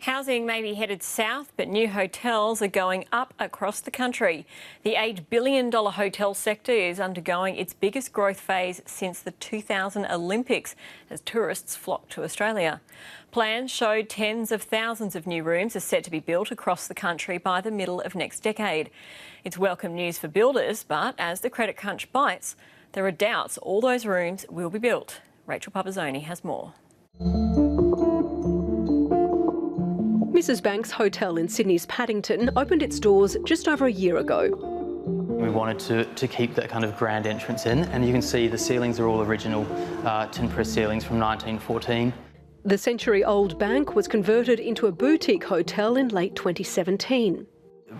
Housing may be headed south, but new hotels are going up across the country. The $8 billion hotel sector is undergoing its biggest growth phase since the 2000 Olympics as tourists flock to Australia. Plans show tens of thousands of new rooms are set to be built across the country by the middle of next decade. It's welcome news for builders, but as the credit crunch bites, there are doubts all those rooms will be built. Rachel Pupazzoni has more. Mrs Banks Hotel in Sydney's Paddington opened its doors just over a year ago. We wanted to keep that kind of grand entrance in, and you can see the ceilings are all original tin press ceilings from 1914. The century-old bank was converted into a boutique hotel in late 2017.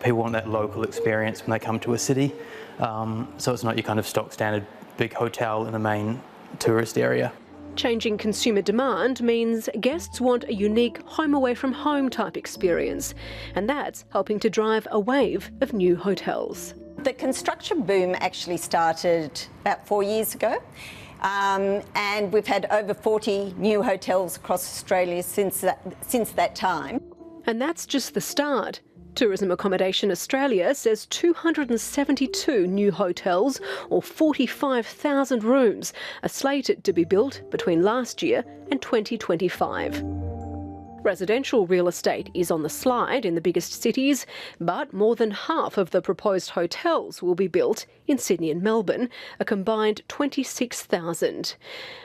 People want that local experience when they come to a city, so it's not your kind of stock standard big hotel in the main tourist area. Changing consumer demand means guests want a unique home-away-from-home type experience, and that's helping to drive a wave of new hotels. The construction boom actually started about 4 years ago, and we've had over 40 new hotels across Australia since that time. And that's just the start. Tourism Accommodation Australia says 272 new hotels, or 45,000 rooms, are slated to be built between last year and 2025. Residential real estate is on the slide in the biggest cities, but more than half of the proposed hotels will be built in Sydney and Melbourne, a combined 26,000.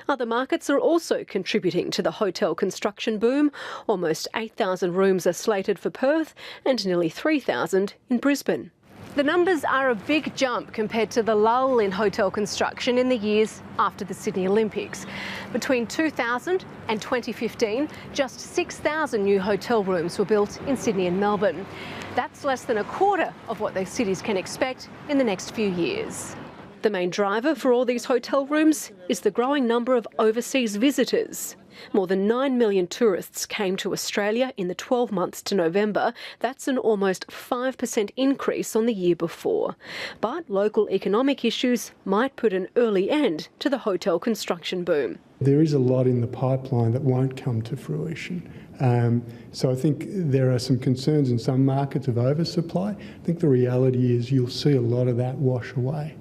Other markets are also contributing to the hotel construction boom. Almost 8,000 rooms are slated for Perth and nearly 3,000 in Brisbane. The numbers are a big jump compared to the lull in hotel construction in the years after the Sydney Olympics. Between 2000 and 2015, just 6,000 new hotel rooms were built in Sydney and Melbourne. That's less than a quarter of what those cities can expect in the next few years. The main driver for all these hotel rooms is the growing number of overseas visitors. More than 9 million tourists came to Australia in the 12 months to November. That's an almost 5% increase on the year before. But local economic issues might put an early end to the hotel construction boom. There is a lot in the pipeline that won't come to fruition. So I think there are some concerns in some markets of oversupply. I think the reality is you'll see a lot of that wash away.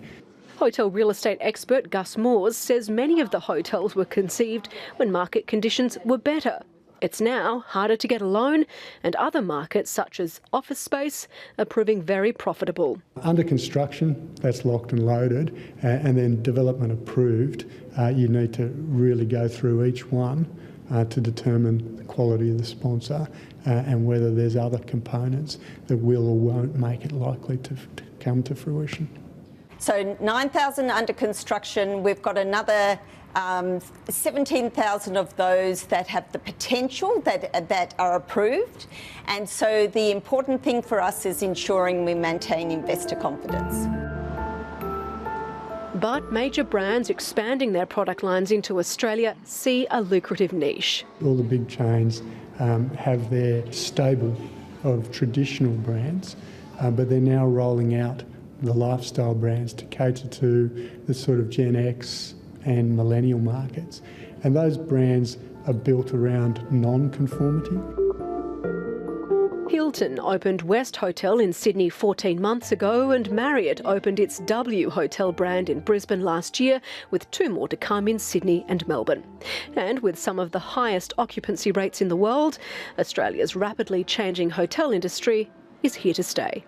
Hotel real estate expert Gus Moores says many of the hotels were conceived when market conditions were better. It's now harder to get a loan, and other markets such as office space are proving very profitable. Under construction, that's locked and loaded, and then development approved, you need to really go through each one to determine the quality of the sponsor and whether there's other components that will or won't make it likely to come to fruition. So 9,000 under construction. We've got another 17,000 of those that have the potential that are approved. And so the important thing for us is ensuring we maintain investor confidence. But major brands expanding their product lines into Australia see a lucrative niche. All the big chains have their stable of traditional brands, but they're now rolling out the lifestyle brands to cater to the sort of Gen X and millennial markets. And those brands are built around non-conformity. Hilton opened West Hotel in Sydney 14 months ago, and Marriott opened its W Hotel brand in Brisbane last year, with 2 more to come in Sydney and Melbourne. And with some of the highest occupancy rates in the world, Australia's rapidly changing hotel industry is here to stay.